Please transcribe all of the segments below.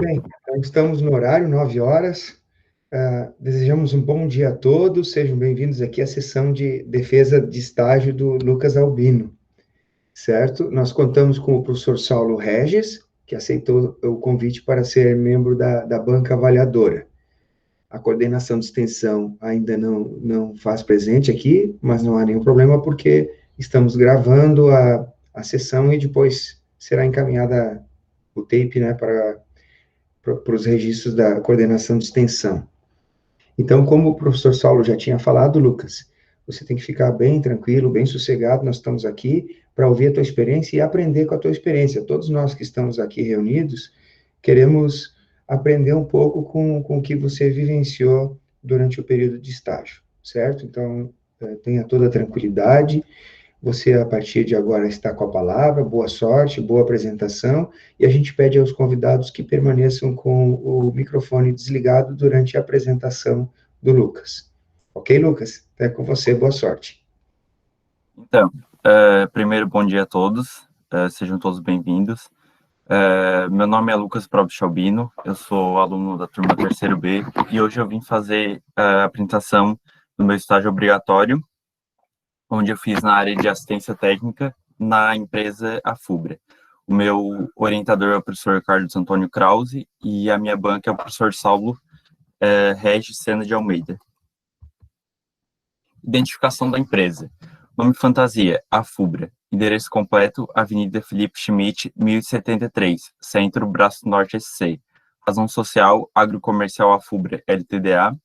bem, então estamos no horário, 9 horas. Desejamos um bom dia a todos, sejam bem-vindos aqui à sessão de defesa de estágio do Lucas Albino, certo? Nós contamos com o professor Saulo Regis, que aceitou o convite para ser membro da banca avaliadora. A coordenação de extensão ainda não faz presente aqui, mas não há nenhum problema, porque estamos gravando a sessão e depois será encaminhada o tape, né, para os registros da coordenação de extensão. Então, como o professor Saulo já tinha falado, Lucas, você tem que ficar bem tranquilo, bem sossegado, nós estamos aqui para ouvir a tua experiência e aprender com a tua experiência. Todos nós que estamos aqui reunidos, queremos aprender um pouco com o que você vivenciou durante o período de estágio, certo? Então, tenha toda a tranquilidade. Você, a partir de agora, está com a palavra. Boa sorte, boa apresentação. E a gente pede aos convidados que permaneçam com o microfone desligado durante a apresentação do Lucas. Ok, Lucas? É com você. Boa sorte. Então, primeiro, bom dia a todos. Sejam todos bem-vindos. Meu nome é Lucas Probst Albino, eu sou aluno da turma 3º B e hoje eu vim fazer a apresentação do meu estágio obrigatório, onde eu fiz na área de assistência técnica na empresa Afubra. O meu orientador é o professor Carlos Antônio Krause e a minha banca é o professor Saulo Regis Sena de Almeida. Identificação da empresa. Nome fantasia, Afubra. Endereço completo, Avenida Felipe Schmidt, 1073, Centro, Braço Norte SC. Razão social, Agrocomercial Afubra, LTDA.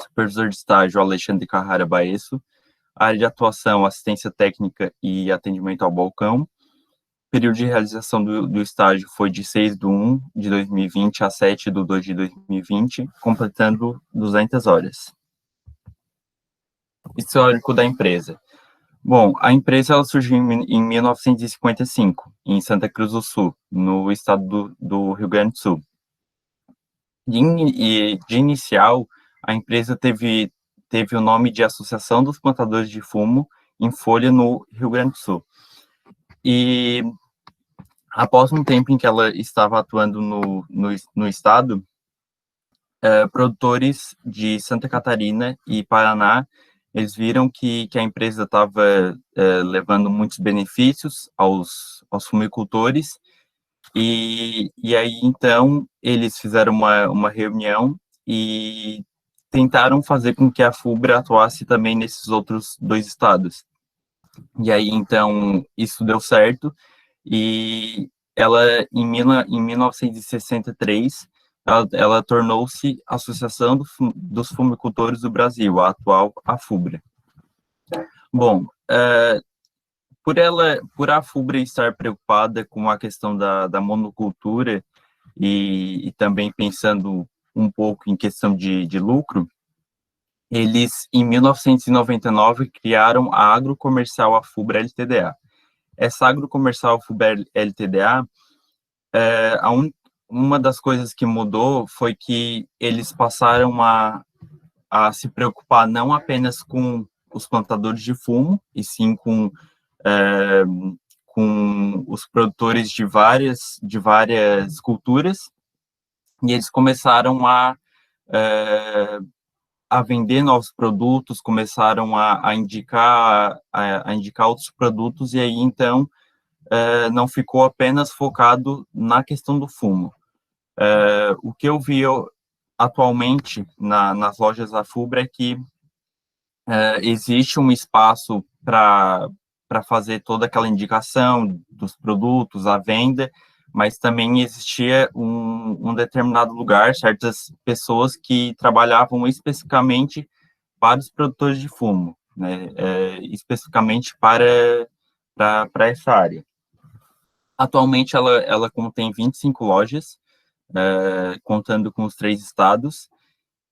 Supervisor de estágio, Alexandre Carrara Baesso. Área de atuação, assistência técnica e atendimento ao balcão. Período de realização do estágio foi de 6/1 de 2020 a 7/2 de 2020, completando 200 horas. Histórico da empresa. Bom, a empresa ela surgiu em 1955, em Santa Cruz do Sul, no estado do Rio Grande do Sul. De inicial, a empresa teve o nome de Associação dos Plantadores de Fumo em Folha, no Rio Grande do Sul. E após um tempo em que ela estava atuando no estado, produtores de Santa Catarina e Paraná, eles viram que a empresa estava levando muitos benefícios aos fumicultores, e aí, então, eles fizeram uma reunião e tentaram fazer com que a FUBRA atuasse também nesses outros 2 estados. E aí, então, isso deu certo, e ela, em 1963, ela tornou-se Associação dos Fumicultores do Brasil, a atual AFUBRA. Bom, por a AFUBRA estar preocupada com a questão da monocultura e também pensando um pouco em questão de lucro, eles, em 1999, criaram a Agrocomercial AFUBRA LTDA. Essa Agrocomercial AFUBRA LTDA, uma das coisas que mudou foi que eles passaram a se preocupar não apenas com os plantadores de fumo, e sim com os produtores de várias culturas, e eles começaram a vender novos produtos, começaram a indicar outros produtos, e aí, então, não ficou apenas focado na questão do fumo. O que eu vi atualmente nas lojas da FUBRA é que existe um espaço para fazer toda aquela indicação dos produtos, a venda, mas também existia um determinado lugar, certas pessoas que trabalhavam especificamente para os produtores de fumo, né, especificamente para essa área. Atualmente, ela contém 25 lojas, contando com os 3 estados,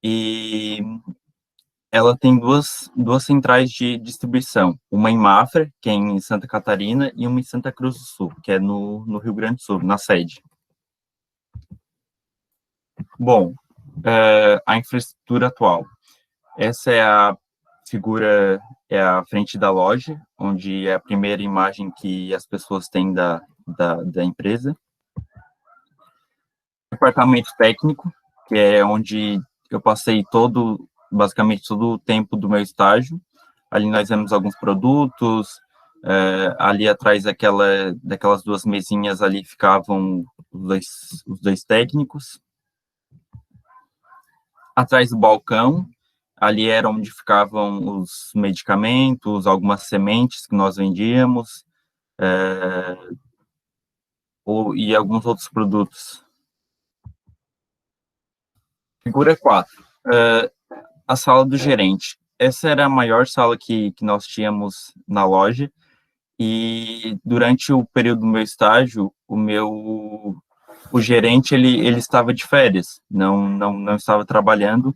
e ela tem duas centrais de distribuição, uma em Mafra, que é em Santa Catarina, e uma em Santa Cruz do Sul, que é no Rio Grande do Sul, na sede. Bom, a infraestrutura atual. Essa é a figura, é a frente da loja, onde é a primeira imagem que as pessoas têm da empresa. departamento técnico, que é onde eu passei basicamente todo o tempo do meu estágio. Ali nós vemos alguns produtos, ali atrás daquelas duas mesinhas ali ficavam os dois técnicos. Atrás do balcão, ali era onde ficavam os medicamentos, algumas sementes que nós vendíamos, e alguns outros produtos. Figura 4. A sala do gerente. Essa era a maior sala que nós tínhamos na loja, e durante o período do meu estágio, o gerente ele estava de férias, não estava trabalhando,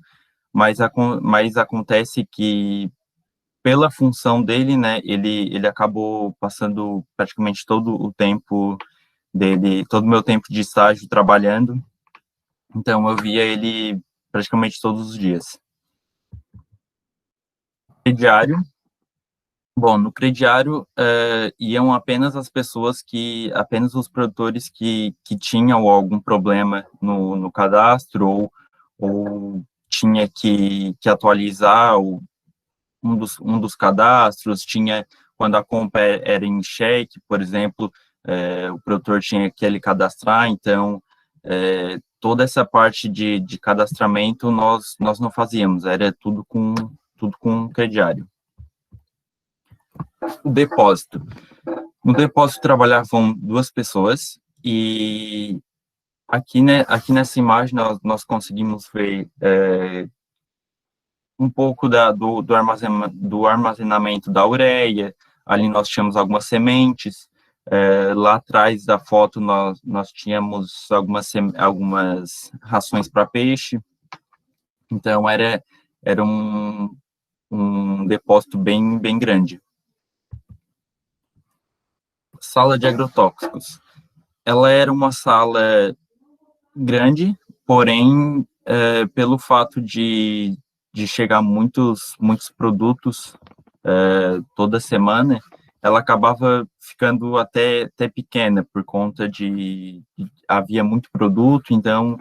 mas acontece que pela função dele, né, ele acabou passando praticamente todo o tempo dele, todo o meu tempo de estágio trabalhando, então eu via ele praticamente todos os dias. Crediário. Bom, no crediário iam apenas as pessoas apenas os produtores que tinham algum problema no cadastro ou tinha que atualizar um dos cadastros, tinha quando a compra era em cheque, por exemplo, o produtor tinha que ele cadastrar, então toda essa parte de cadastramento nós não fazíamos, era tudo com crediário. O depósito. No depósito trabalhavam duas pessoas e aqui nessa imagem nós conseguimos ver um pouco do armazenamento da ureia, ali nós tínhamos algumas sementes, lá atrás da foto nós tínhamos algumas rações para peixe, então era um depósito bem grande. Sala de agrotóxicos. Ela era uma sala grande, porém, pelo fato de chegar muitos produtos toda semana, ela acabava ficando até pequena, por conta havia muito produto, então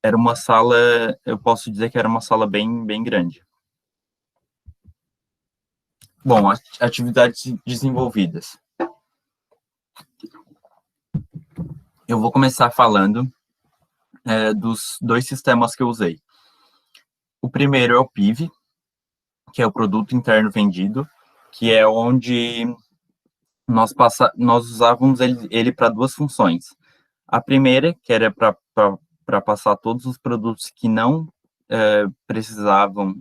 era uma sala, eu posso dizer que era uma sala bem grande. Bom, atividades desenvolvidas. Eu vou começar falando dos dois sistemas que eu usei. O primeiro é o PIV, que é o Produto Interno Vendido, que é onde nós usávamos ele para duas funções. A primeira, que era para passar todos os produtos que não precisavam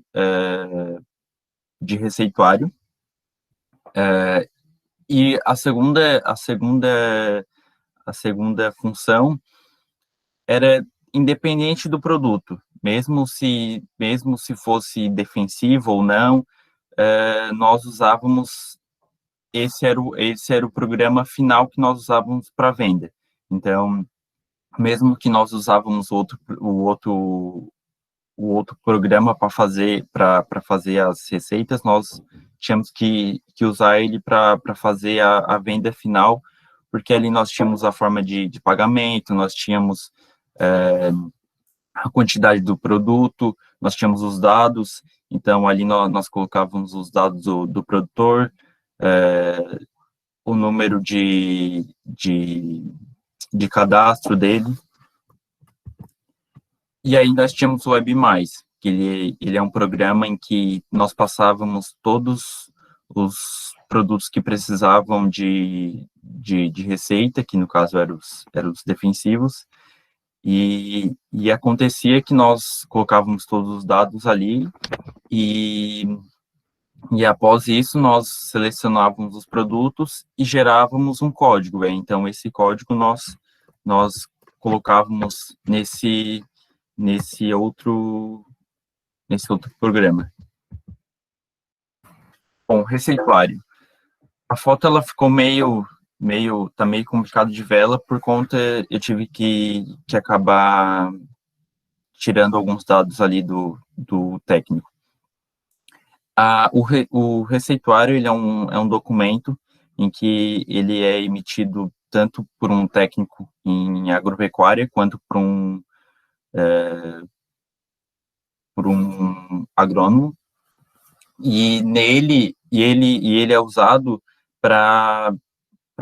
de receituário, e a segunda função era independente do produto, mesmo se fosse defensivo ou não, nós usávamos, esse era o programa final que nós usávamos para venda. Então, mesmo que nós usávamos o outro programa para fazer as receitas, nós tínhamos que usar ele para fazer a venda final, porque ali nós tínhamos a forma de pagamento, nós tínhamos a quantidade do produto, nós tínhamos os dados, então ali nós colocávamos os dados do produtor, o número de cadastro dele, e aí nós tínhamos o Web+, que ele é um programa em que nós passávamos todos os produtos que precisavam de receita, que no caso eram os defensivos, e acontecia que nós colocávamos todos os dados ali, e após isso nós selecionávamos os produtos e gerávamos um código. Então, esse código nós colocávamos nesse outro programa. Bom, receituário. A foto ela ficou tá meio complicado de vê-la, por conta eu tive que acabar tirando alguns dados ali do técnico. O receituário ele é um documento em que ele é emitido tanto por um técnico em agropecuária, quanto por um agrônomo, e ele é usado para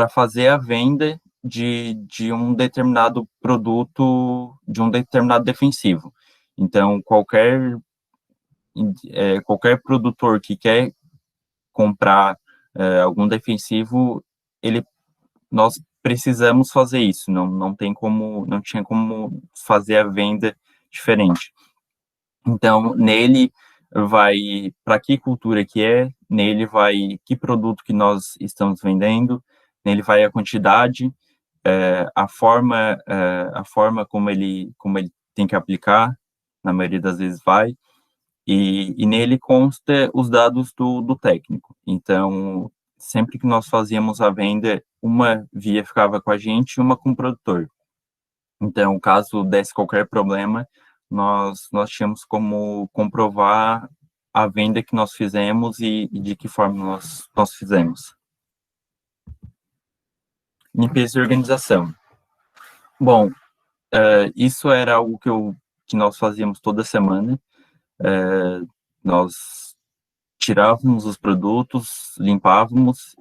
fazer a venda de um determinado produto, de um determinado defensivo. Então, qualquer produtor que quer comprar algum defensivo, nós precisamos fazer isso, não tinha como fazer a venda diferente. Então, nele vai para que cultura que é, nele vai que produto que nós estamos vendendo, nele vai a quantidade, a forma como ele tem que aplicar, na maioria das vezes vai, e nele consta os dados do técnico. Então, sempre que nós fazíamos a venda, uma via ficava com a gente e uma com o produtor. Então, caso desse qualquer problema, nós tínhamos como comprovar a venda que nós fizemos e de que forma nós fizemos. Limpeza e organização. Bom, isso era algo que nós fazíamos toda semana. Nós tirávamos os produtos, limpávamos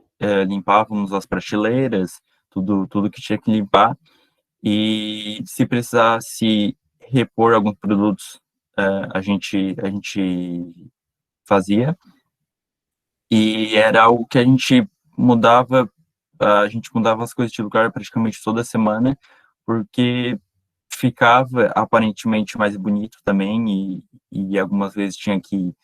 as prateleiras, tudo que tinha que limpar, e se precisasse repor alguns produtos, a gente fazia, e era algo que a gente mudava as coisas de lugar praticamente toda semana, porque ficava aparentemente mais bonito também, e algumas vezes tinha que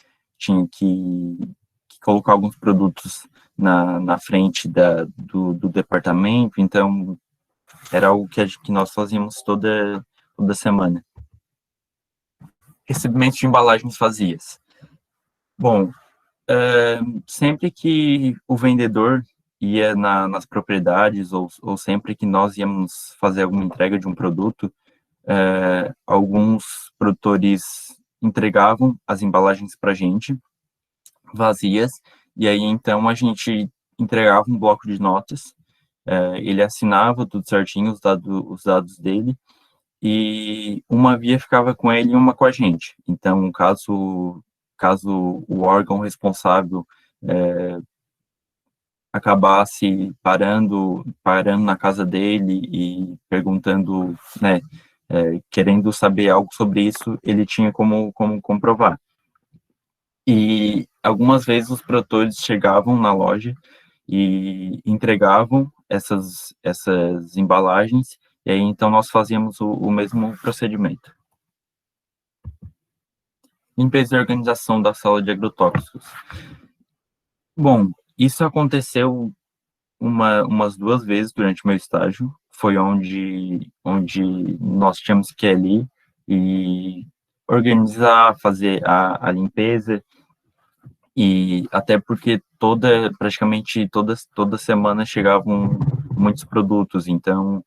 colocar alguns produtos na frente do departamento, então era algo que nós fazíamos toda semana. Recebimento de embalagens vazias. Bom, sempre que o vendedor ia nas propriedades, ou sempre que nós íamos fazer alguma entrega de um produto, alguns produtores entregavam as embalagens para a gente, vazias, e aí então a gente entregava um bloco de notas, ele assinava tudo certinho, os dados dele, e uma via ficava com ele e uma com a gente. Então, caso o órgão responsável acabasse parando na casa dele e perguntando, né, querendo saber algo sobre isso, ele tinha como comprovar. E algumas vezes os produtores chegavam na loja e entregavam essas embalagens, e aí então nós fazíamos o mesmo procedimento. Limpeza e organização da sala de agrotóxicos. Bom, isso aconteceu umas 2 vezes durante o meu estágio. Foi onde nós tínhamos que ir ali e organizar, fazer a limpeza, e até porque praticamente toda semana chegavam muitos produtos, então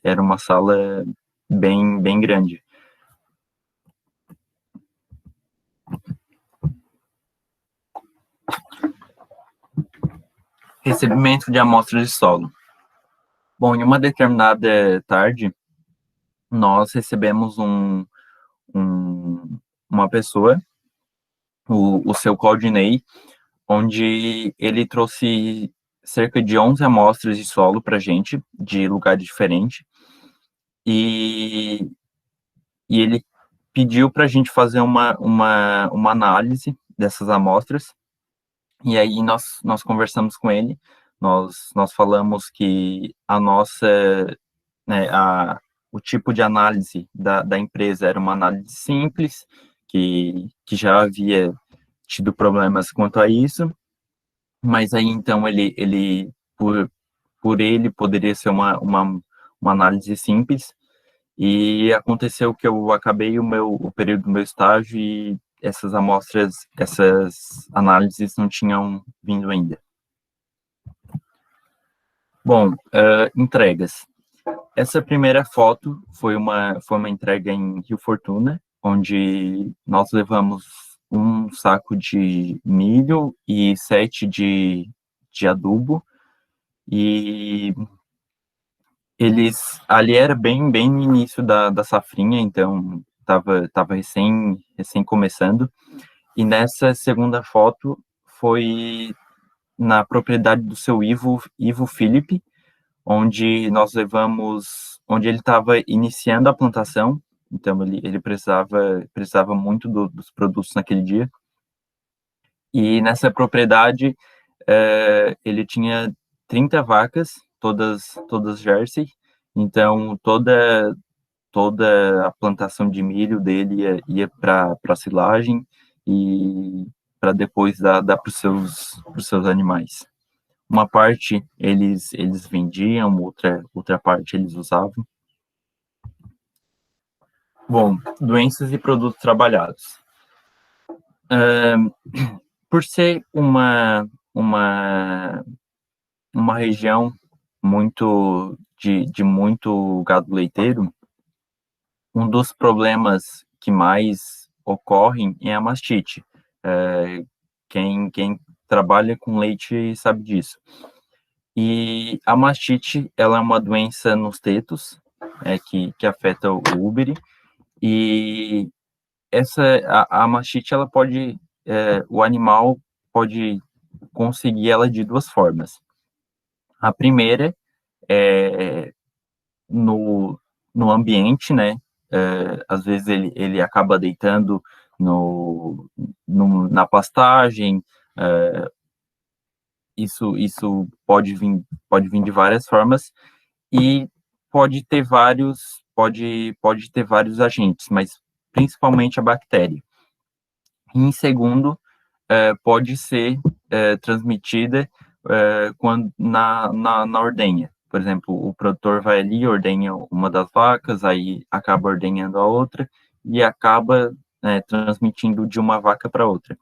era uma sala bem grande. Recebimento de amostras de solo. Bom, em uma determinada tarde, nós recebemos uma pessoa, o seu Claudinei, onde ele trouxe cerca de 11 amostras de solo para a gente, de lugares diferentes, e ele pediu para a gente fazer uma análise dessas amostras, e aí nós conversamos com ele, nós falamos que né, o tipo de análise da empresa era uma análise simples, que já havia tido problemas quanto a isso, mas aí então ele por ele poderia ser uma análise simples, e aconteceu que eu acabei o período do meu estágio e essas análises não tinham vindo ainda. Bom, entregas. Essa primeira foto foi uma entrega em Rio Fortuna, onde nós levamos um saco de milho e 7 de adubo, e ali era bem no início da safrinha, então tava recém começando, e nessa segunda foto foi na propriedade do seu Ivo Felipe, onde ele estava iniciando a plantação, então ele precisava muito dos produtos naquele dia, e nessa propriedade ele tinha 30 vacas, todas Jersey, então toda a plantação de milho dele ia para silagem e para depois dar para os seus animais. Uma parte eles vendiam, outra parte eles usavam. Bom, doenças e produtos trabalhados. Por ser uma região de muito gado leiteiro, um dos problemas que mais ocorrem é a mastite. Quem trabalha com leite sabe disso. E a mastite, ela é uma doença nos tetos, que afeta o úbere, e a mastite, ela pode, o animal pode conseguir ela de duas formas. A primeira é no ambiente, né? Às vezes ele acaba deitando na pastagem. Isso pode vir de várias formas e pode ter vários agentes, mas principalmente a bactéria. Em segundo, pode ser transmitida quando na ordenha. Por exemplo, o produtor vai ali, ordenha uma das vacas, aí acaba ordenhando a outra e acaba transmitindo de uma vaca para outra.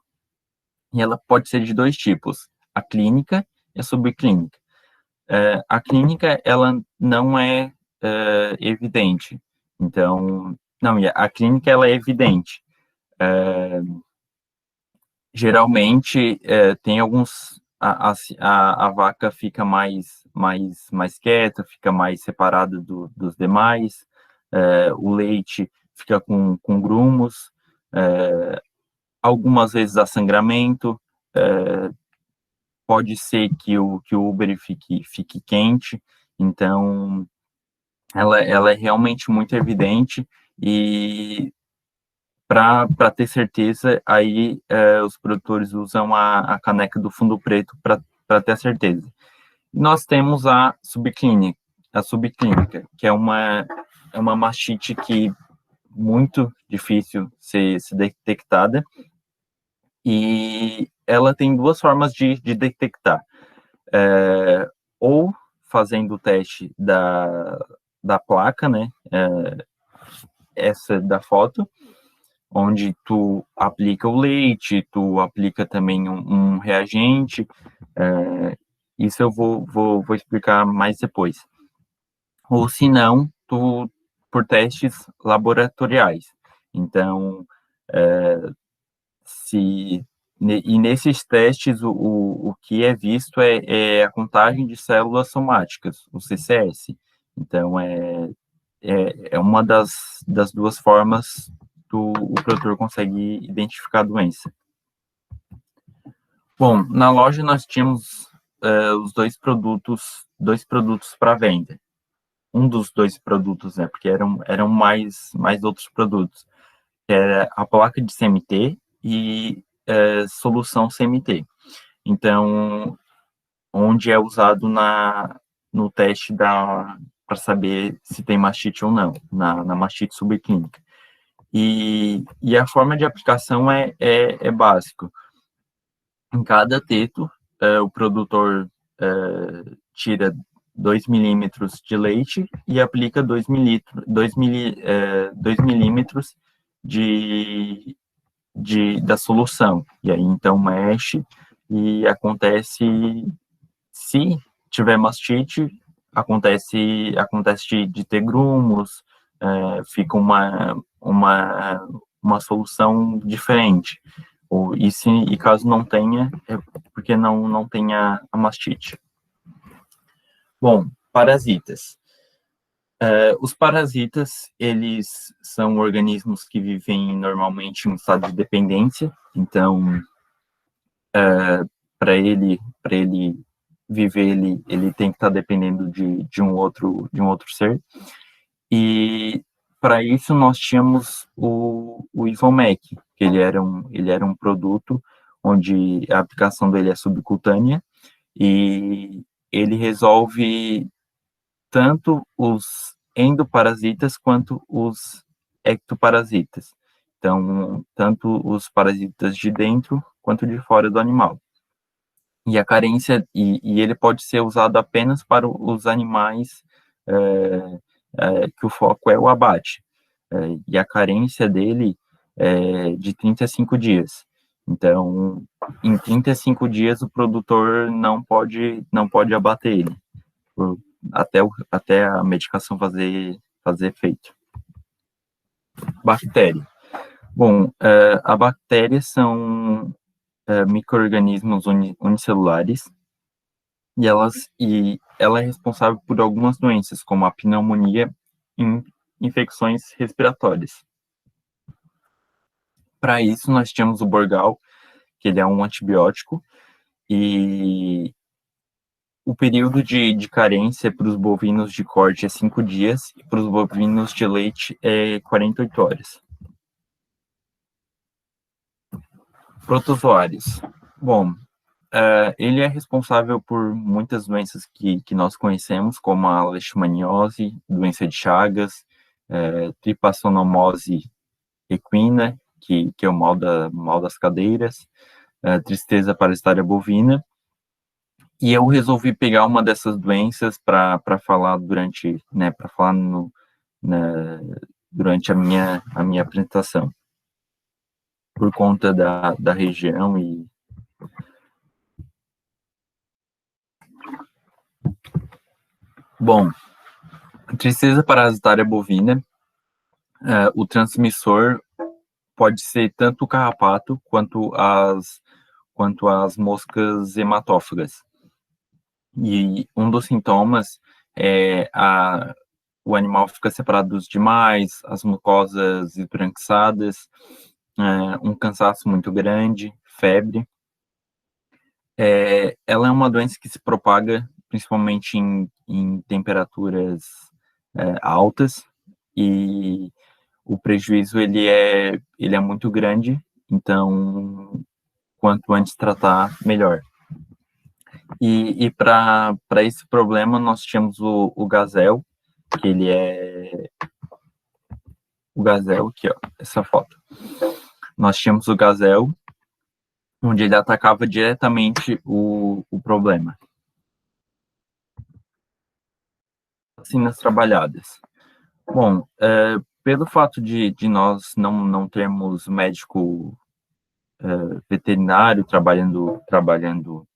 E ela pode ser de dois tipos, a clínica e a subclínica. A clínica, ela não é evidente. Então, não, a clínica, ela é evidente. Geralmente, tem alguns... A vaca fica mais quieta, fica mais separada dos demais, o leite fica com grumos, algumas vezes há sangramento, pode ser que o úbere fique quente, então ela é realmente muito evidente, e para ter certeza, aí os produtores usam a caneca do fundo preto para ter certeza. E nós temos a subclínica, que é uma mastite que muito difícil ser detectada, e ela tem duas formas de detectar. Ou fazendo o teste da placa, né, essa da foto, onde tu aplica o leite, tu aplica também um reagente, isso eu vou explicar mais depois. Ou se não, por testes laboratoriais. Então, e nesses testes, o que é visto é a contagem de células somáticas, o CCS. Então, é uma das duas formas o produtor consegue identificar a doença. Bom, na loja nós tínhamos os dois produtos para venda. Um dos dois produtos, né, porque eram mais outros produtos, que era a placa de CMT e solução CMT. Então, onde é usado no teste para saber se tem mastite ou não, na mastite subclínica. E a forma de aplicação é básico. Em cada teto, o produtor tira 2 milímetros de leite e aplica 2 milímetros da solução. E aí, então, mexe e acontece, se tiver mastite, acontece de ter grumos, fica uma solução diferente. E caso não tenha, é porque não tenha a mastite. Bom, parasitas. Os parasitas, eles são organismos que vivem normalmente em um estado de dependência, então, para ele viver, ele tem que estar dependendo de um outro ser. E para isso nós tínhamos o Ivomec, que ele era um produto onde a aplicação dele é subcutânea e ele resolve tanto os endoparasitas quanto os ectoparasitas. Então, tanto os parasitas de dentro quanto de fora do animal. E a carência, e ele pode ser usado apenas para os animais que o foco é o abate. E a carência dele é de 35 dias. Então, em 35 dias, o produtor não pode abater ele, até a medicação fazer efeito. Bactéria. Bom, a bactérias são micro-organismos unicelulares e ela é responsável por algumas doenças, como a pneumonia e infecções respiratórias. Para isso, nós tínhamos o Borgal, que ele é um antibiótico, e o período de carência para os bovinos de corte é 5 dias, e para os bovinos de leite é 48 horas. Protozoários. Bom, ele é responsável por muitas doenças que nós conhecemos, como a leishmaniose, doença de Chagas, tripassonomose equina, que é o mal das cadeiras, tristeza parasitária bovina. E eu resolvi pegar uma dessas doenças para falar durante durante a minha apresentação, por conta da região e bom, tristeza parasitária bovina, o transmissor pode ser tanto o carrapato quanto as moscas hematófagas. E um dos sintomas é o animal fica separado demais, as mucosas esbranquiçadas, um cansaço muito grande, febre. Ela é uma doença que se propaga principalmente em temperaturas altas, e o prejuízo ele é muito grande, então quanto antes tratar, melhor. E para esse problema nós tínhamos o Gazel, que ele é o Gazel, aqui ó, essa foto. Nós tínhamos o Gazel, onde ele atacava diretamente o problema. Vacinas trabalhadas. Bom, pelo fato de nós não termos médico veterinário trabalhando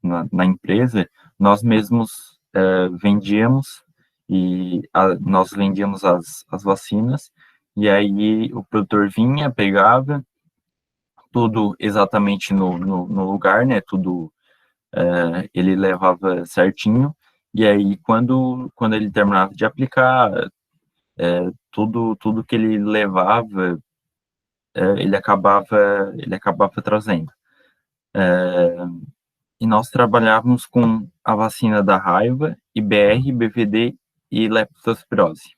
na empresa, nós mesmos vendíamos nós vendíamos as vacinas, e aí o produtor vinha, pegava tudo exatamente no lugar, né? Tudo ele levava certinho, e aí quando ele terminava de aplicar, tudo que ele levava, ele acabava trazendo. E nós trabalhávamos com a vacina da raiva, IBR, BVD e leptospirose.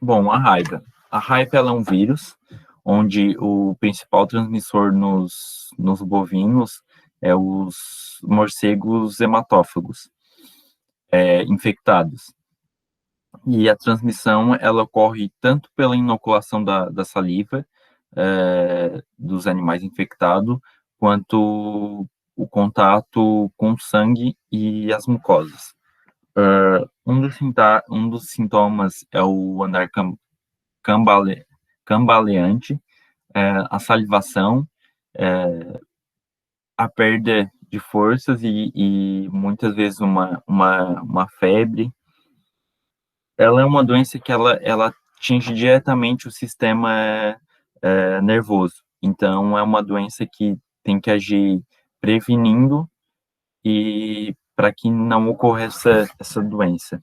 Bom, a raiva. A raiva ela é um vírus, onde o principal transmissor nos bovinos é os morcegos hematófagos infectados. E a transmissão ela ocorre tanto pela inoculação da saliva dos animais infectados, quanto o contato com o sangue e as mucosas. Um dos sintomas é o andar cambaleante, a salivação, a perda de forças e muitas vezes uma febre. Ela é uma doença que ela atinge diretamente o sistema nervoso. Então, é uma doença que tem que agir prevenindo e para que não ocorra essa doença.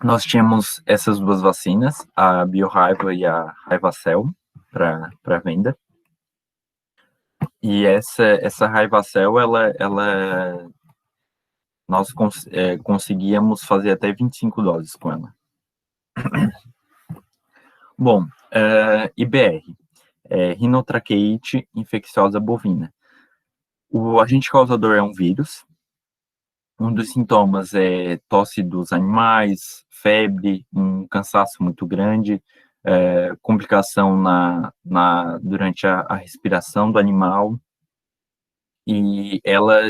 nós tínhamos essas duas vacinas, a BioRaiva e a RaivaCell, para venda. E essa RaivaCell, nós conseguíamos fazer até 25 doses com ela. Bom, IBR, rinotraqueite infecciosa bovina. O agente causador é um vírus. Um dos sintomas é tosse dos animais, febre, um cansaço muito grande, complicação durante a respiração do animal, e ela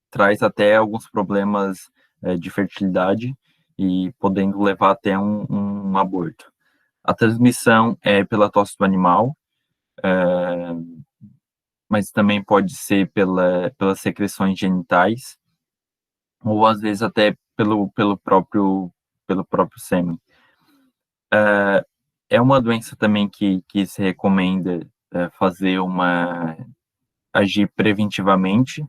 traz até alguns problemas de fertilidade e podendo levar até um aborto. A transmissão é pela tosse do animal, mas também pode ser pelas secreções genitais, ou às vezes até pelo próprio sêmen. É uma doença também que se recomenda agir preventivamente,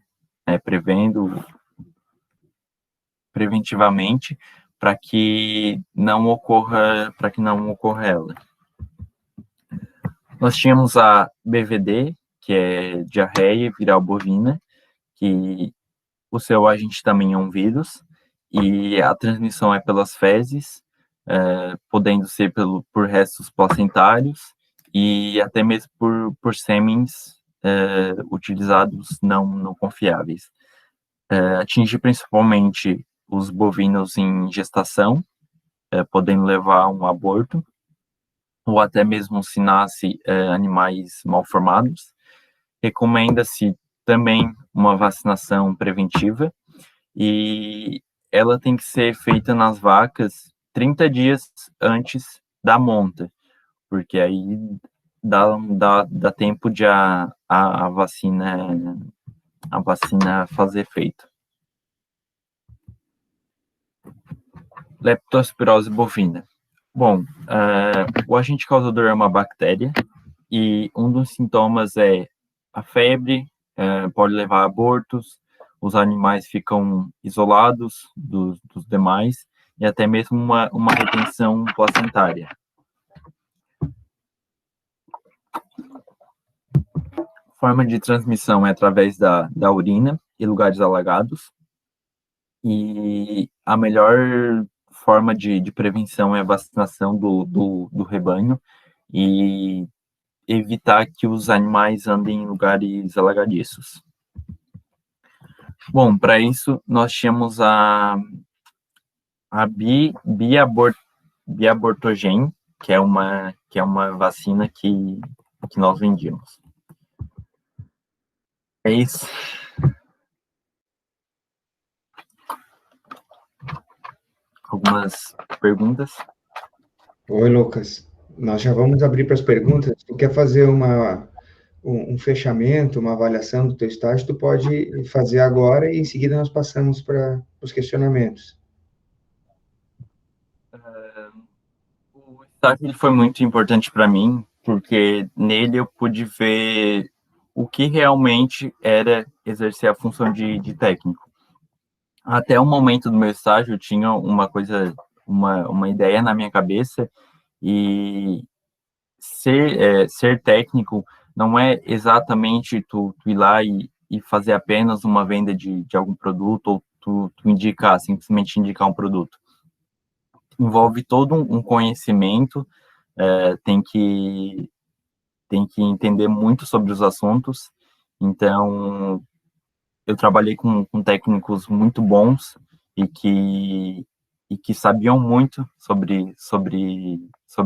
preventivamente, para que não ocorra ela. Nós tínhamos a BVD, que é diarreia viral bovina, que o seu agente também é um vírus, e a transmissão é pelas fezes, podendo ser por restos placentários e até mesmo por sêmens utilizados não confiáveis. Atinge principalmente os bovinos em gestação, podendo levar a um aborto, ou até mesmo se nasce animais mal formados. Recomenda-se também uma vacinação preventiva, e ela tem que ser feita nas vacas 30 dias antes da monta, porque aí dá tempo de a vacina fazer efeito. Leptospirose bovina. Bom, o agente causador é uma bactéria, e um dos sintomas é a febre, pode levar a abortos, os animais ficam isolados dos demais, e até mesmo uma retenção placentária. Forma de transmissão é através da urina e lugares alagados, e a melhor forma de prevenção é a vacinação do rebanho e evitar que os animais andem em lugares alagadiços. Bom, para isso nós tínhamos a Biabortogen, que é uma vacina que nós vendíamos. É isso. Algumas perguntas? Oi, Lucas. Nós já vamos abrir para as perguntas. Tu quer fazer um fechamento, uma avaliação do teu estágio, tu pode fazer agora e em seguida nós passamos para os questionamentos. O estágio foi muito importante para mim, porque nele eu pude ver o que realmente era exercer a função de técnico. Até o momento do meu estágio, eu tinha uma ideia na minha cabeça, e ser técnico não é exatamente tu ir lá e fazer apenas uma venda de algum produto, ou tu simplesmente indicar um produto. Envolve todo um conhecimento, tem que entender muito sobre os assuntos. Então, eu trabalhei com técnicos muito bons e que sabiam muito sobre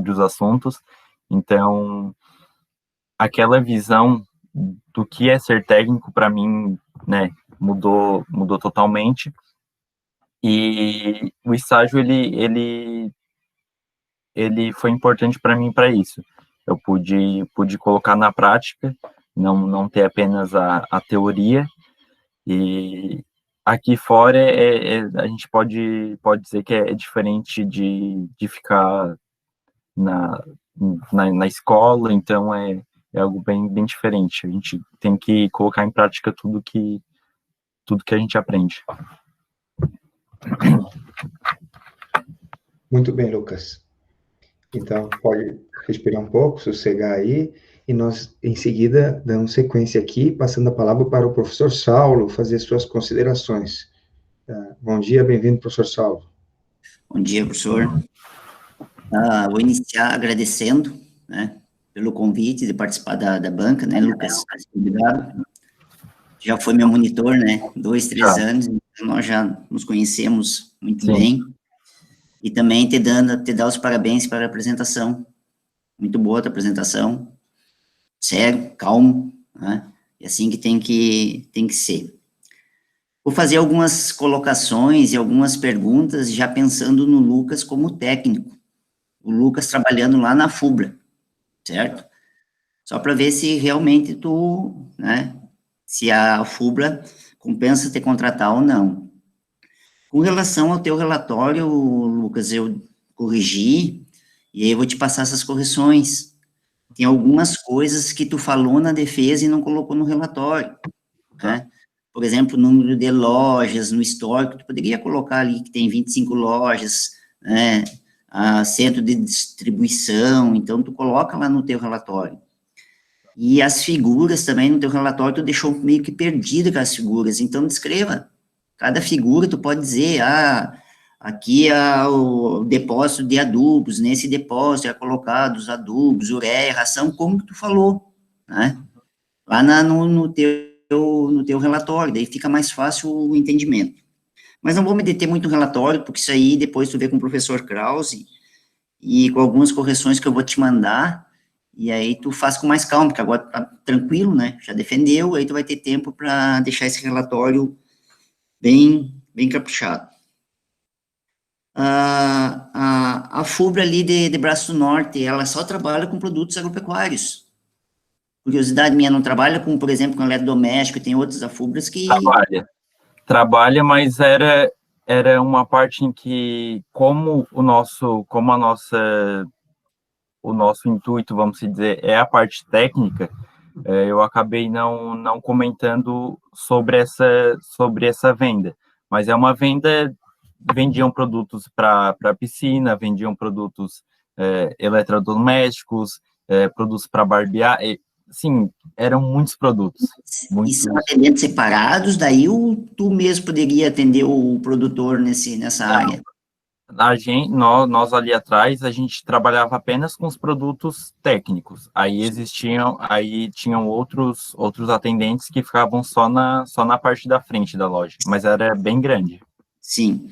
os assuntos. Então, aquela visão do que é ser técnico, para mim, né, mudou totalmente. E o estágio, ele foi importante para mim para isso. Eu pude colocar na prática, não ter apenas a teoria. E aqui fora a gente pode dizer que é diferente de ficar na escola, então é algo bem diferente. A gente tem que colocar em prática tudo que a gente aprende. Muito bem, Lucas. Então, pode respirar um pouco, sossegar aí, e nós, em seguida, damos sequência aqui, passando a palavra para o professor Saulo fazer suas considerações. Bom dia, bem-vindo, professor Saulo. Bom dia, professor. Vou iniciar agradecendo, né, pelo convite de participar da banca, né, Lucas? Obrigado. Já foi meu monitor, né, 2, 3 anos, então nós já nos conhecemos muito bem. E também te dar os parabéns para a apresentação. Muito boa a tua apresentação. Sério, calmo, né? É assim que tem que ser. Vou fazer algumas colocações e algumas perguntas, já pensando no Lucas como técnico. O Lucas trabalhando lá na FUBRA, certo? Só para ver se realmente tu, né, se a FUBRA compensa te contratar ou não. Com relação ao teu relatório, Lucas, eu corrigi, e aí eu vou te passar essas correções. Tem algumas coisas que tu falou na defesa e não colocou no relatório, né? Por exemplo, o número de lojas no histórico, tu poderia colocar ali que tem 25 lojas, né, centro de distribuição, então tu coloca lá no teu relatório. E as figuras também no teu relatório, tu deixou meio que perdida com as figuras, então descreva. Cada figura tu pode dizer, aqui é o depósito de adubos, nesse depósito é colocado os adubos, ureia, ração, como tu falou, né? Lá no teu relatório, daí fica mais fácil o entendimento. Mas não vou me deter muito no relatório, porque isso aí depois tu vê com o professor Krause e com algumas correções que eu vou te mandar, e aí tu faz com mais calma, porque agora tá tranquilo, né? Já defendeu, aí tu vai ter tempo para deixar esse relatório bem caprichado. A FUBRA ali de Braço do Norte, ela só trabalha com produtos agropecuários. Curiosidade minha, não trabalha com, por exemplo, com eletrodoméstico, tem outras AFUBRAs que... Trabalha, mas era uma parte em que, o nosso intuito, vamos dizer, é a parte técnica, eu acabei não comentando sobre essa venda, mas é uma venda, vendiam produtos para piscina, vendiam produtos eletrodomésticos, produtos para barbear, sim, eram muitos produtos. E são atendentes separados, daí tu mesmo poderia atender o produtor nessa área? Nós ali atrás, a gente trabalhava apenas com os produtos técnicos. Aí tinham outros atendentes que ficavam só na parte da frente da loja, mas era bem grande. Sim.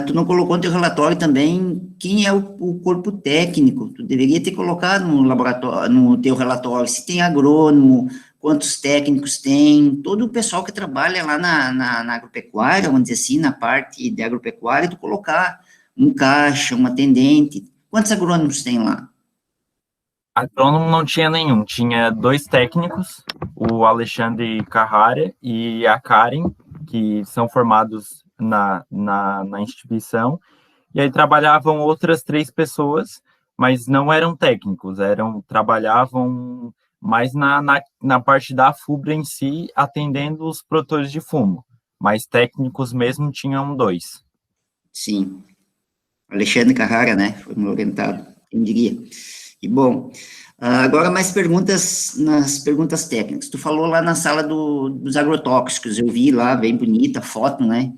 Tu não colocou no teu relatório também quem é o corpo técnico. Tu deveria ter colocado no teu relatório se tem agrônomo, quantos técnicos tem, todo o pessoal que trabalha lá na agropecuária, vamos dizer assim, na parte de agropecuária, tu colocar um caixa, um atendente. Quantos agrônomos tem lá? Agrônomo não tinha nenhum, tinha 2 técnicos, o Alexandre Carrara e a Karen, que são formados na instituição, e aí trabalhavam outras 3 pessoas, mas não eram técnicos, trabalhavam mais na parte da FUBRA em si, atendendo os produtores de fumo, mas técnicos mesmo tinham 2. Sim. Alexandre Carrara, né? Foi meu orientado, quem diria. E bom, agora mais perguntas nas perguntas técnicas. Tu falou lá na sala dos agrotóxicos, eu vi lá, bem bonita, foto, né?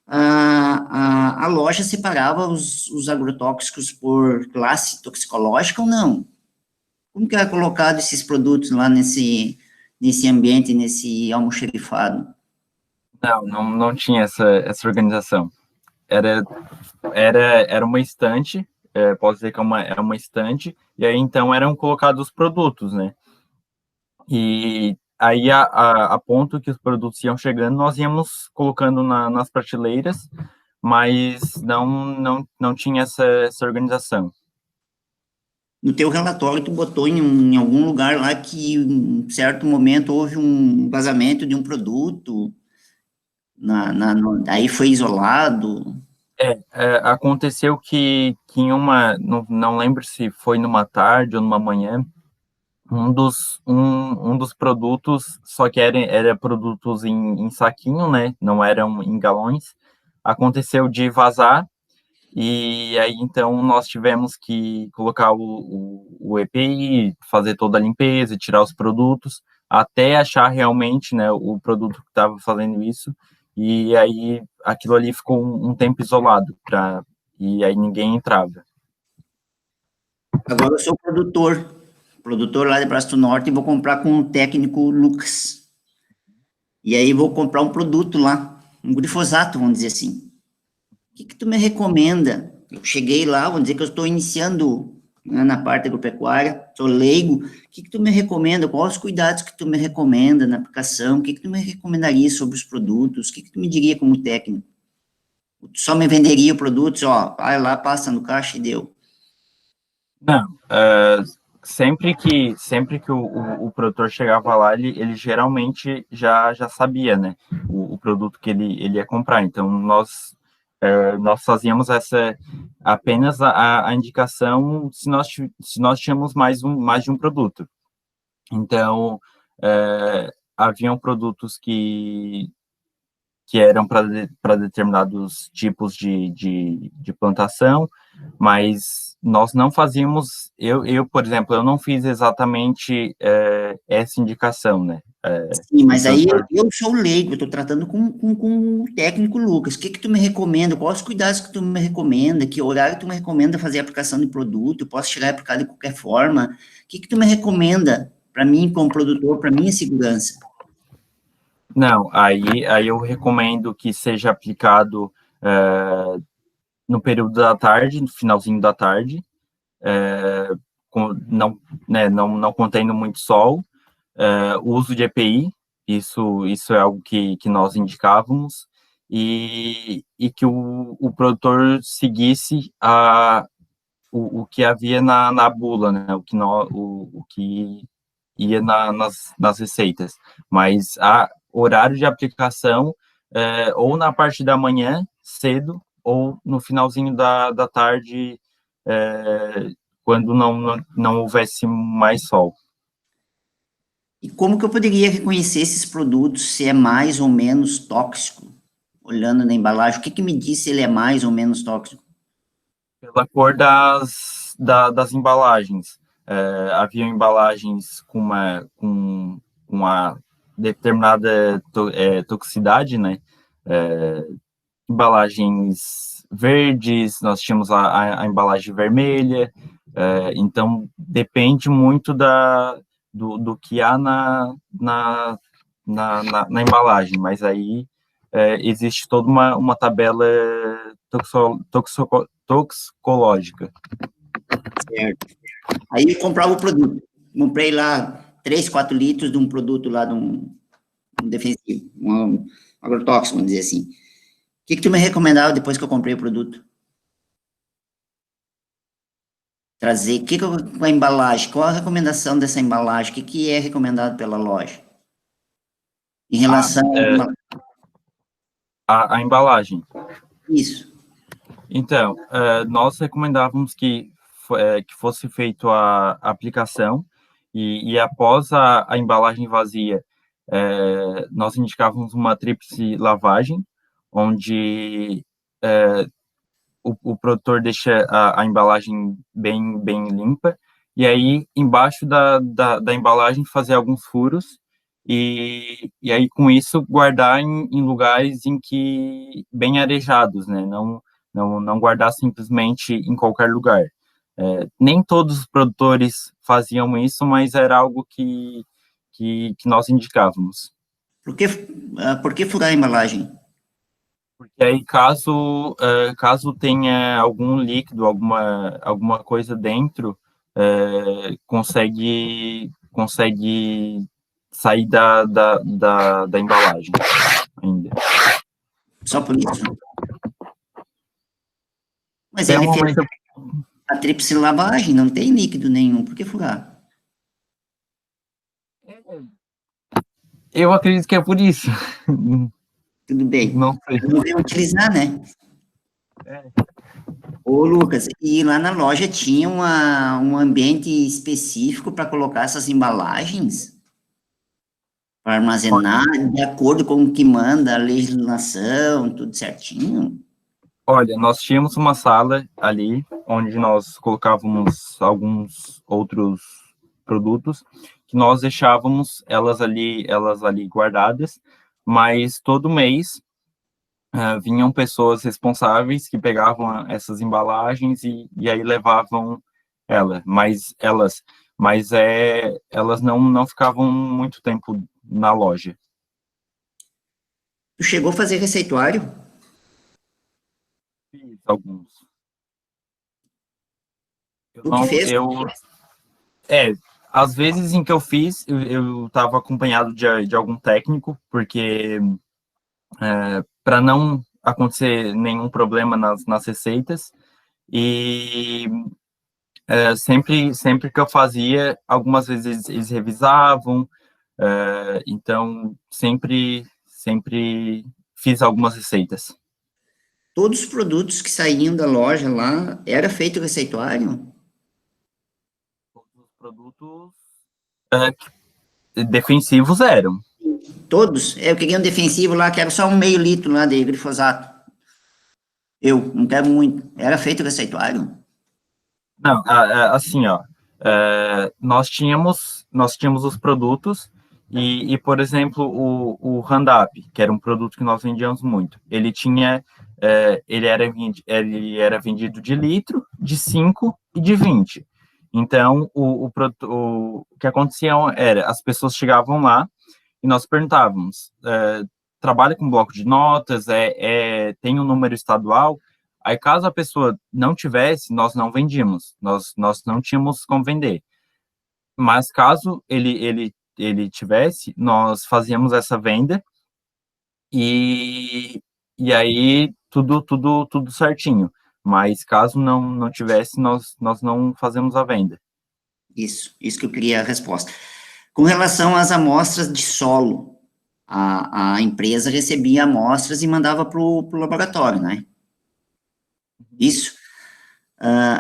A loja separava os agrotóxicos por classe toxicológica ou não? Como que é colocado esses produtos lá nesse ambiente, nesse almoxerifado? Não tinha essa organização. Era uma estante, posso dizer que era uma estante, e aí então eram colocados os produtos, né? E aí, a ponto que os produtos iam chegando, nós íamos colocando nas prateleiras, mas não tinha essa organização. No teu relatório, tu botou em algum lugar lá que, em certo momento, houve um vazamento de um produto, daí foi isolado? Aconteceu que em não lembro se foi numa tarde ou numa manhã, um dos produtos, só que era produtos em saquinho, né? Não eram em galões, aconteceu de vazar, e aí, então, nós tivemos que colocar o EPI, fazer toda a limpeza, tirar os produtos, até achar realmente, né, o produto que estava fazendo isso, e aí aquilo ali ficou um tempo isolado, e aí ninguém entrava. Agora eu sou produtor lá de Braço do Norte, e vou comprar com o técnico Lucas. E aí vou comprar um produto lá, um glifosato, vamos dizer assim. O que tu me recomenda? Eu cheguei lá, vamos dizer que eu estou iniciando, né, na parte agropecuária, sou leigo. O que tu me recomenda? Quais os cuidados que tu me recomenda na aplicação? O que tu me recomendaria sobre os produtos? O que tu me diria como técnico? Tu só me venderia o produto, ó, vai lá, passa no caixa e deu. Não, sempre que o produtor chegava lá, ele geralmente já sabia, né, o produto que ele ia comprar. Então, nós fazíamos apenas a indicação se nós tínhamos mais de um produto. Então, haviam produtos que eram para determinados tipos de plantação, mas nós não fazíamos, por exemplo, eu não fiz exatamente essa indicação, né? Sim, mas aí eu sou leigo, eu estou tratando com o técnico Lucas. O que tu me recomenda? Quais os cuidados que tu me recomenda? Que horário tu me recomenda fazer a aplicação de produto? Eu posso chegar e aplicar de qualquer forma? O que tu me recomenda para mim, como produtor, para minha segurança? Não, aí eu recomendo que seja aplicado no período da tarde, no finalzinho da tarde, não contendo muito sol, o uso de EPI, isso é algo que nós indicávamos, e que o produtor seguisse o que havia na bula, né, o que ia nas receitas, mas há horário de aplicação ou na parte da manhã, cedo, ou no finalzinho da tarde, quando não houvesse mais sol. E como que eu poderia reconhecer esses produtos, se é mais ou menos tóxico? Olhando na embalagem, o que me diz se ele é mais ou menos tóxico? Pela cor das embalagens. Havia embalagens com uma determinada toxicidade, né? Embalagens verdes, nós tínhamos a embalagem vermelha, então depende muito do que há na embalagem, mas aí existe toda uma tabela toxicológica. Certo. Aí eu comprava o produto. Comprei lá 3, 4 litros de um produto lá, de um defensivo, um agrotóxico, vamos dizer assim. O que tu me recomendava depois que eu comprei o produto? Trazer, com a embalagem, qual a recomendação dessa embalagem? O que é recomendado pela loja? Em relação a embalagem. Isso. Então, nós recomendávamos que fosse feita a aplicação e após a embalagem vazia, nós indicávamos uma tríplice lavagem, onde o produtor deixa a embalagem bem limpa, e aí embaixo da embalagem fazer alguns furos, e aí com isso guardar em lugares em que bem arejados, né? Não guardar simplesmente em qualquer lugar. Nem todos os produtores faziam isso, mas era algo que nós indicávamos. Por que furar a embalagem? Porque aí, caso tenha algum líquido, alguma coisa dentro, consegue sair da embalagem ainda. Só por isso? Mas ele fez a tríplice lavagem, não tem líquido nenhum, por que furar? Eu acredito que é por isso. Tudo bem. Não sei. Não veio utilizar, né? Ô, Lucas, e lá na loja tinha um ambiente específico para colocar essas embalagens? Para armazenar, de acordo com o que manda a legislação, tudo certinho? Olha, nós tínhamos uma sala ali, onde nós colocávamos alguns outros produtos, que nós deixávamos elas ali guardadas, mas todo mês vinham pessoas responsáveis que pegavam essas embalagens e aí levavam elas não ficavam muito tempo na loja. Tu chegou a fazer receituário? Fiz alguns. Eu Tu que não, fez? é, às vezes em que eu fiz, eu estava acompanhado de algum técnico, porque para não acontecer nenhum problema nas receitas, e sempre que eu fazia, algumas vezes eles revisavam, então sempre fiz algumas receitas. Todos os produtos que saíam da loja lá, era feito receituário? Todos os produtos defensivos eram. Todos? Eu queria um defensivo lá, quero só um meio litro lá de glifosato. Eu não quero muito. Era feito receituário? Não, assim, ó, nós tínhamos os produtos por exemplo, o Roundup, que era um produto que nós vendíamos muito, ele era vendido de litro, de 5 e de 20. Então, o que acontecia era, as pessoas chegavam lá e nós perguntávamos, trabalha com bloco de notas, tem um número estadual? Aí, caso a pessoa não tivesse, nós não vendíamos, nós não tínhamos como vender. Mas caso ele tivesse, nós fazíamos essa venda e, e aí tudo certinho. Mas caso não tivesse, nós não fazemos a venda. Isso que eu queria a resposta. Com relação às amostras de solo, a empresa recebia amostras e mandava para o laboratório, né? Isso.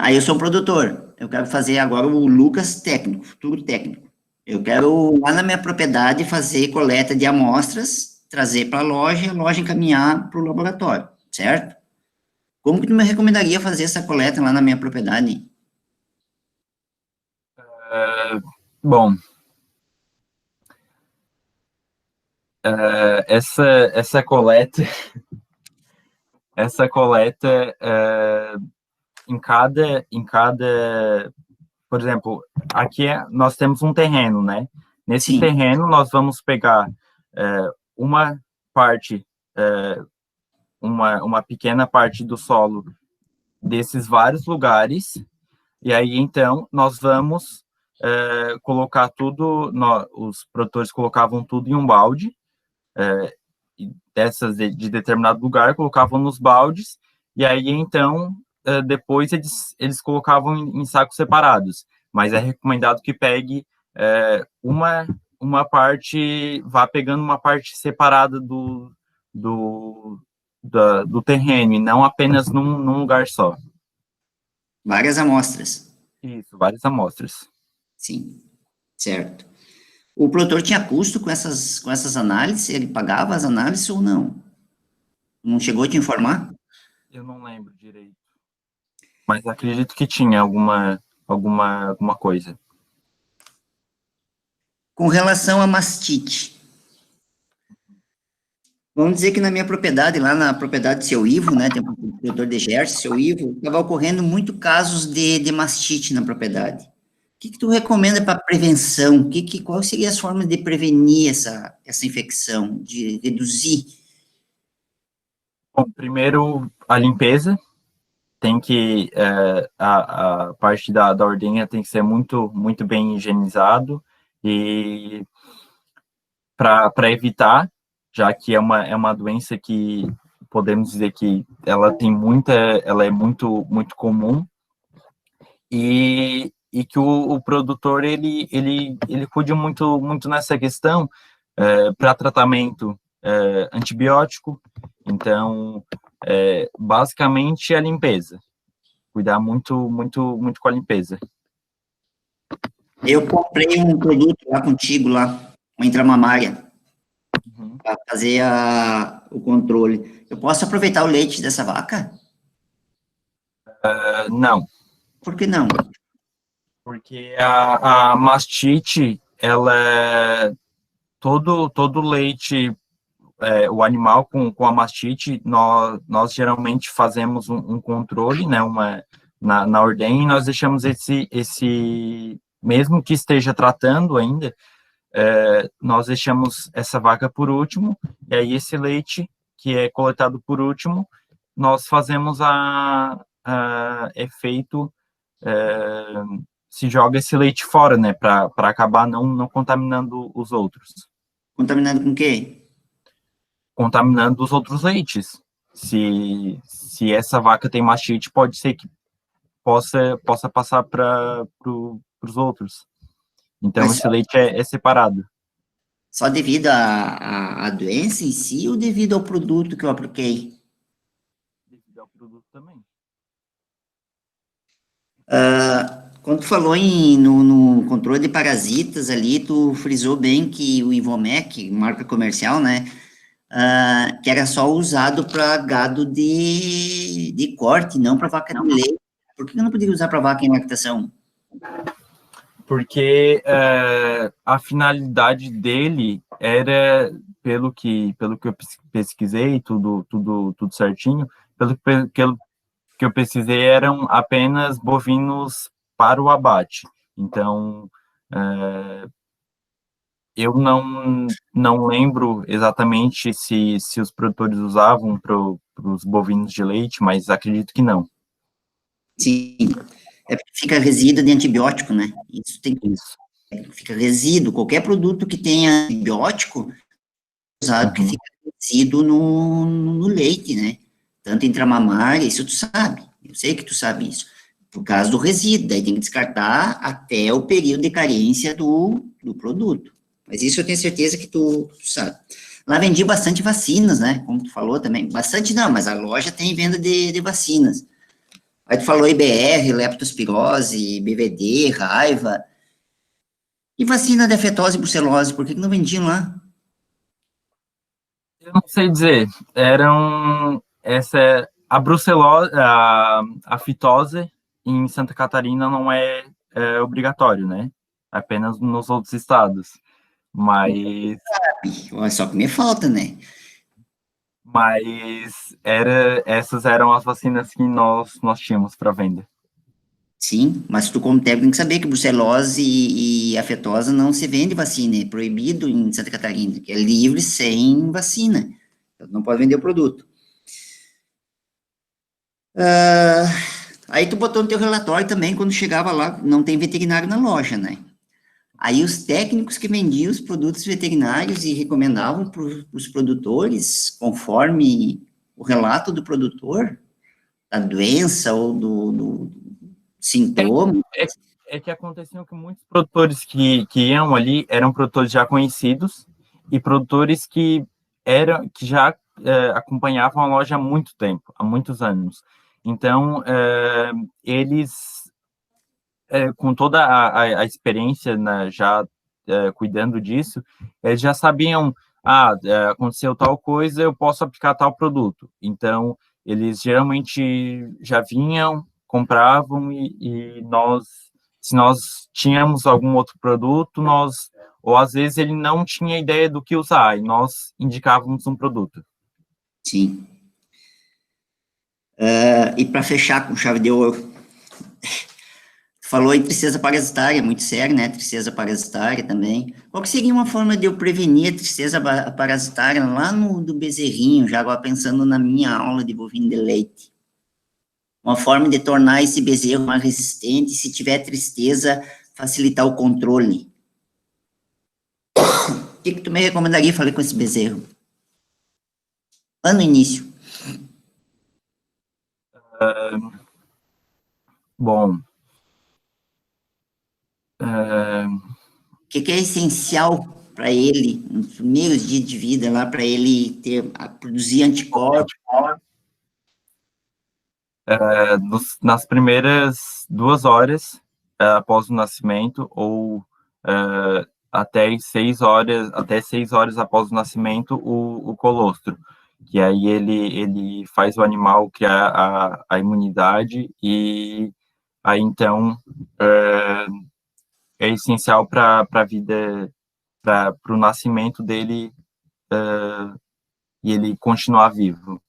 Aí eu sou um produtor, eu quero fazer agora o Lucas técnico, futuro técnico. Eu quero lá na minha propriedade fazer coleta de amostras, trazer para a loja encaminhar para o laboratório, certo? Como que tu me recomendaria fazer essa coleta lá na minha propriedade? Bom, essa coleta, essa coleta em cada, por exemplo, aqui nós temos um terreno, né? Nesse Sim, terreno nós vamos pegar uma parte, uma pequena parte do solo desses vários lugares, e aí então nós vamos colocar tudo, os produtores colocavam tudo em um balde, dessas de determinado lugar, colocavam nos baldes, e aí então depois eles colocavam em sacos separados, mas é recomendado que pegue uma parte, vá pegando uma parte separada do terreno, e não apenas num lugar só. várias amostras. Isso, várias amostras. Sim, certo. O produtor tinha custo com essas análises? Ele pagava as análises ou não? Não chegou a te informar? Eu não lembro direito, mas acredito que tinha alguma coisa. Com relação à mastite, vamos dizer que na minha propriedade, lá na propriedade do seu Ivo, né, tem um produtor de Gerson, seu Ivo, estava ocorrendo muito casos de mastite na propriedade. O que tu recomenda para prevenção? Qual seria as formas de prevenir essa infecção, de reduzir? Bom, primeiro, a limpeza. Tem que, a parte da ordenha tem que ser muito bem higienizado, e para evitar, já que é uma doença que podemos dizer que ela é muito comum, e que o produtor ele cuide muito nessa questão para tratamento antibiótico. Então, basicamente a limpeza, cuidar muito com a limpeza. Eu comprei um produto lá contigo, lá, uma intramamária, para fazer o controle. Eu posso aproveitar o leite dessa vaca? Não, Por que não? porque a mastite, ela é todo leite, o animal com a mastite, nós geralmente fazemos um controle, né, na ordem, e nós deixamos mesmo que esteja tratando ainda, nós deixamos essa vaca por último, e aí esse leite, que é coletado por último, nós fazemos efeito, se joga esse leite fora, né, para acabar não contaminando os outros. Contaminado com o quê? Contaminando os outros leites. Se essa vaca tem mastite, pode ser que possa passar para os outros. Então, Mas esse leite é separado. só devido à doença em si ou devido ao produto que eu apliquei? Devido ao produto também. Quando tu falou no controle de parasitas ali, tu frisou bem que o Ivomec, marca comercial, né, que era só usado para gado de corte, não para vaca de leite. Por que eu não poderia usar para vaca em lactação? Porque a finalidade dele era, pelo que eu pesquisei, tudo certinho, que eu pesquisei, eram apenas bovinos para o abate. Então, eu não lembro exatamente se os produtores usavam para os bovinos de leite, mas acredito que não. Sim, é porque fica resíduo de antibiótico, né? Isso tem Isso. fica resíduo. Qualquer produto que tenha antibiótico, usado que fica resíduo no leite, né? Tanto intramamária, isso tu sabe. Eu sei que tu sabe isso. Por causa do resíduo, daí tem que descartar até o período de carência do produto. Mas isso eu tenho certeza que tu sabe. Lá vendi bastante vacinas, né? Como tu falou também. Bastante não, mas a loja tem venda de vacinas. Aí tu falou IBR, leptospirose, BVD, raiva. E vacina de afetose e brucelose, por que não vendiam lá? Eu não sei dizer. A brucelose, a fitose em Santa Catarina não é obrigatório, né? Apenas nos outros estados. Mas Olha só que me falta, né? essas eram as vacinas que nós tínhamos para venda. Sim, mas tu como técnico tem que saber que brucelose e afetosa não se vende vacina, é proibido em Santa Catarina, que é livre sem vacina. Então, não pode vender o produto. Aí tu botou no teu relatório também, quando chegava lá, não tem veterinário na loja, né? Aí os técnicos que vendiam os produtos veterinários e recomendavam para os produtores, conforme o relato do produtor, da doença ou do sintoma. É que aconteciam que muitos produtores que iam ali eram produtores já conhecidos e produtores que já acompanhavam a loja há muito tempo, há muitos anos. Então, eles, com toda a experiência, né, já cuidando disso, eles já sabiam, aconteceu tal coisa, eu posso aplicar tal produto. Então, eles geralmente já vinham, compravam e se nós tínhamos algum outro produto, ou às vezes ele não tinha ideia do que usar, e nós indicávamos um produto. Sim. E para fechar com chave de ouro, falou em tristeza parasitária, muito sério, né? Tristeza parasitária também. Qual que seria uma forma de eu prevenir a tristeza parasitária lá do bezerrinho, já agora pensando na minha aula de bovino de leite? Uma forma de tornar esse bezerro mais resistente, se tiver tristeza, facilitar o controle. O que tu me recomendaria fazer com esse bezerro? Lá no início. Bom, O que é essencial para ele, nos primeiros dias de vida, lá para ele produzir anticorpos? nas primeiras 2 horas após o nascimento ou até 6 horas após o nascimento, o colostro. que aí ele faz o animal criar a imunidade, e aí, então, é essencial para a vida, para o nascimento dele, e ele continuar vivo.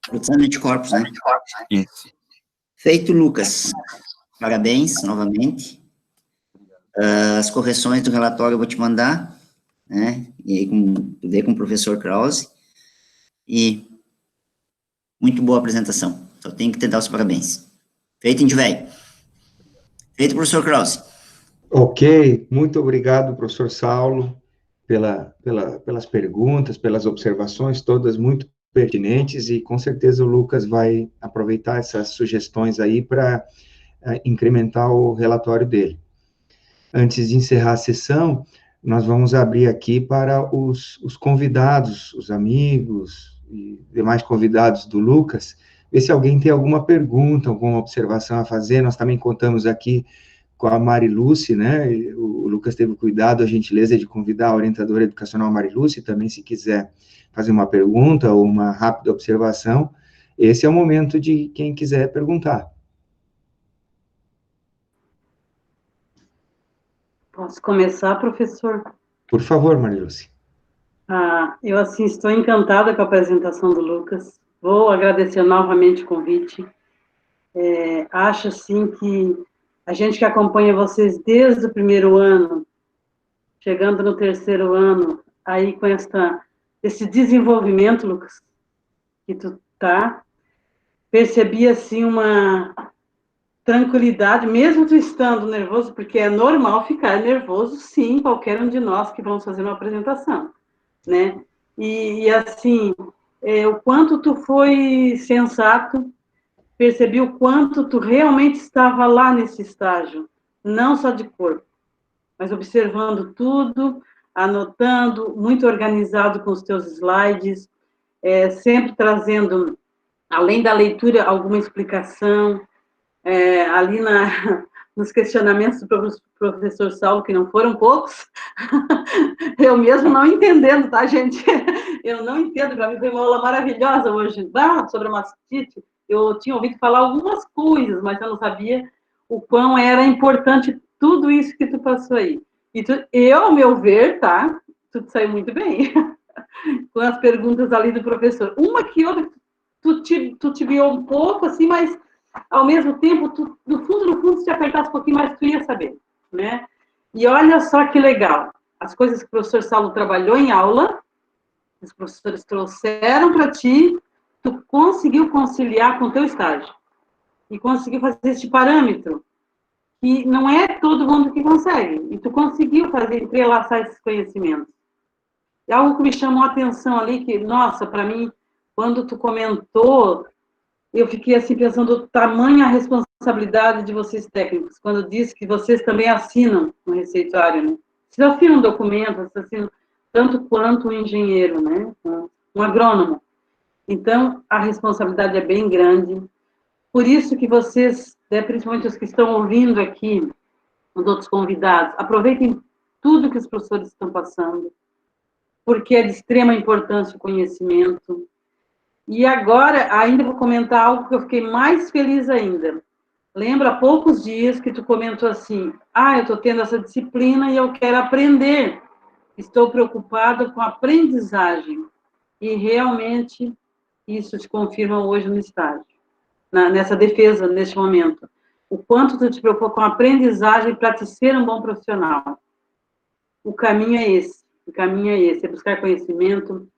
Produção de anticorpos, né? Isso. Feito, Lucas. Parabéns, novamente. As correções do relatório eu vou te mandar, né? E aí, com o professor Krause. E muito boa apresentação. Só tenho que te dar os parabéns. Feito, Indivéio. Feito, professor Krause. Ok, muito obrigado, professor Saulo, pelas perguntas, pelas observações, todas muito pertinentes, e com certeza o Lucas vai aproveitar essas sugestões aí para incrementar o relatório dele. Antes de encerrar a sessão, nós vamos abrir aqui para os convidados, os amigos e demais convidados do Lucas, ver se alguém tem alguma pergunta, alguma observação a fazer. Nós também contamos aqui com a Marilúcia, né? O Lucas teve o cuidado, a gentileza de convidar a orientadora educacional Marilúcia, também, se quiser fazer uma pergunta ou uma rápida observação, esse é o momento de quem quiser perguntar. Posso começar, professor? Por favor, Marilúcia. Eu, assim, estou encantada com a apresentação do Lucas. Vou agradecer novamente o convite. Acho, assim, que a gente que acompanha vocês desde o primeiro ano, chegando no terceiro ano, aí com esse desenvolvimento, Lucas, que tu tá, percebi, assim, uma tranquilidade, mesmo tu estando nervoso, porque é normal ficar nervoso, sim, qualquer um de nós que vamos fazer uma apresentação, né? E assim, o quanto tu foi sensato, percebi o quanto tu realmente estava lá nesse estágio, não só de corpo, mas observando tudo, anotando, muito organizado com os teus slides, sempre trazendo, além da leitura, alguma explicação, ali nos questionamentos do professor Saulo, que não foram poucos, eu mesmo não entendendo, tá, gente? Eu não entendo, para mim foi uma aula maravilhosa hoje, sobre a mastite. Eu tinha ouvido falar algumas coisas, mas eu não sabia o quão era importante tudo isso que tu passou aí. E eu, ao meu ver, tá, tu saiu muito bem, com as perguntas ali do professor. Uma que outra, tu te viu um pouco, assim, mas ao mesmo tempo, no fundo, se te apertasse um pouquinho mais, tu ia saber, né? E olha só que legal, as coisas que o professor Saulo trabalhou em aula, os professores trouxeram para ti, tu conseguiu conciliar com o teu estágio, e conseguiu fazer este parâmetro, que não é todo mundo que consegue, e tu conseguiu entrelaçar esses conhecimentos. E algo que me chamou a atenção ali, que, nossa, para mim, quando tu comentou, eu fiquei assim pensando tamanha responsabilidade de vocês técnicos, quando disse que vocês também assinam no receituário, né? Vocês assinam um documento, vocês assinam tanto quanto um engenheiro, né? Um agrônomo. Então, a responsabilidade é bem grande. Por isso que vocês, principalmente os que estão ouvindo aqui, os outros convidados, aproveitem tudo que os professores estão passando, porque é de extrema importância o conhecimento. E agora, ainda vou comentar algo que eu fiquei mais feliz ainda. Lembra, há poucos dias que tu comentou assim, eu estou tendo essa disciplina e eu quero aprender. Estou preocupada com a aprendizagem. E realmente, isso te confirma hoje no estágio, nessa defesa, neste momento. O quanto tu te preocupa com a aprendizagem para te ser um bom profissional. O caminho é esse. É buscar conhecimento,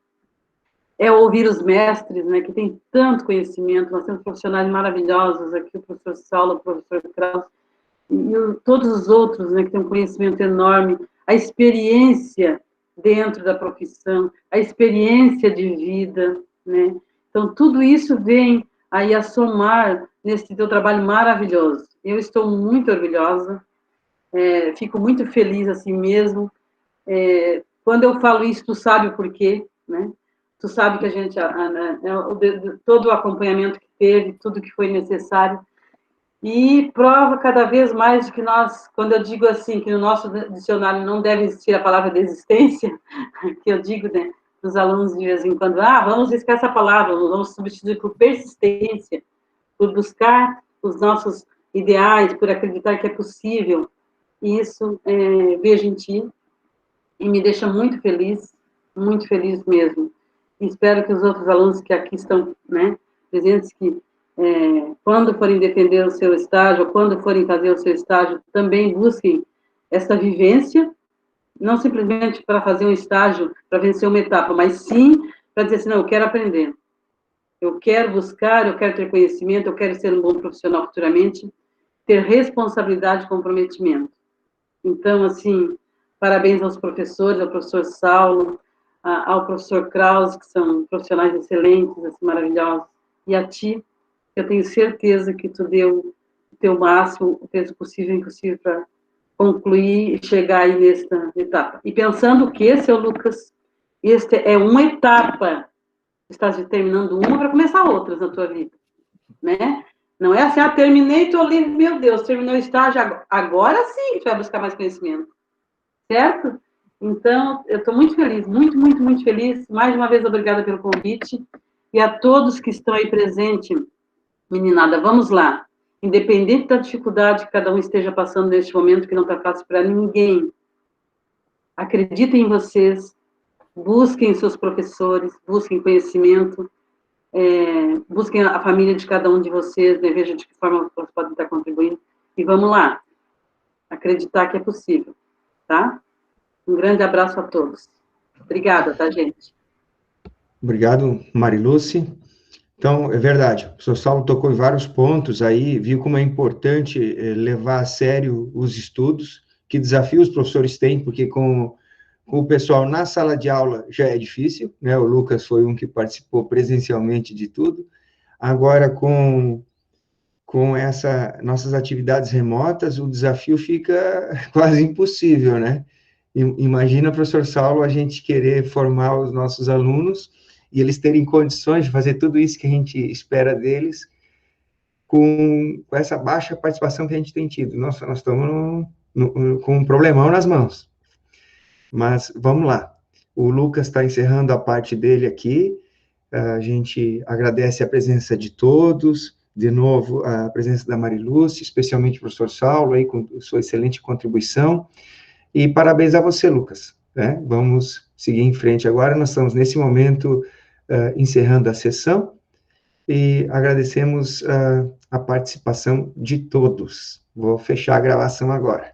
é ouvir os mestres, né, que tem tanto conhecimento. Nós temos profissionais maravilhosos aqui, o professor Saulo, o professor Krause, e todos os outros, né, que têm um conhecimento enorme, a experiência dentro da profissão, a experiência de vida, né? Então, tudo isso vem aí a somar nesse teu trabalho maravilhoso. Eu estou muito orgulhosa, fico muito feliz assim mesmo. Quando eu falo isso, tu sabe o porquê, né? Tu sabe que a gente, todo o acompanhamento que teve, tudo que foi necessário, e prova cada vez mais de que nós, quando eu digo assim, que no nosso dicionário não deve existir a palavra desistência, que eu digo, né, dos alunos de vez em quando, vamos riscar essa palavra, vamos substituir por persistência, por buscar os nossos ideais, por acreditar que é possível. E isso vejo em ti e me deixa muito feliz mesmo. E espero que os outros alunos que aqui estão, né, presentes, que quando forem defender o seu estágio, ou quando forem fazer o seu estágio, também busquem essa vivência, não simplesmente para fazer um estágio, para vencer uma etapa, mas sim para dizer assim, não, eu quero aprender, eu quero buscar, eu quero ter conhecimento, eu quero ser um bom profissional futuramente, ter responsabilidade e comprometimento. Então, assim, parabéns aos professores, ao professor Saulo, ao professor Krause, que são profissionais excelentes, assim, maravilhosos, e a ti, eu tenho certeza que tu deu o teu máximo, fez o possível e impossível para concluir e chegar aí nesta etapa. E pensando que, seu Lucas, esta é uma etapa, estás terminando uma para começar outras na tua vida, né? Não é assim, terminei, estou livre, meu Deus, terminou o estágio, agora sim que tu vai buscar mais conhecimento, certo? Então, eu estou muito feliz, muito, muito, muito feliz. Mais uma vez, obrigada pelo convite. E a todos que estão aí presentes, meninada, vamos lá. Independente da dificuldade que cada um esteja passando neste momento, que não está fácil para ninguém, acreditem em vocês, busquem seus professores, busquem conhecimento, busquem a família de cada um de vocês, né? Vejam de que forma vocês podem estar contribuindo. E vamos lá, acreditar que é possível, tá? Um grande abraço a todos. Obrigada, tá, gente? Obrigado, Mariluce. Então, é verdade, o professor Saulo tocou em vários pontos aí, viu como é importante levar a sério os estudos, que desafios os professores têm, porque com o pessoal na sala de aula já é difícil, né? O Lucas foi um que participou presencialmente de tudo. Agora, com nossas atividades remotas, o desafio fica quase impossível, né? Imagina, professor Saulo, a gente querer formar os nossos alunos e eles terem condições de fazer tudo isso que a gente espera deles com essa baixa participação que a gente tem tido. Nossa, nós estamos com um problemão nas mãos. Mas vamos lá. O Lucas está encerrando a parte dele aqui. A gente agradece a presença de todos, de novo a presença da Mariluce, especialmente o professor Saulo, aí, com sua excelente contribuição. E parabéns a você, Lucas. Né? Vamos seguir em frente agora. Nós estamos, nesse momento, encerrando a sessão e agradecemos a participação de todos. Vou fechar a gravação agora.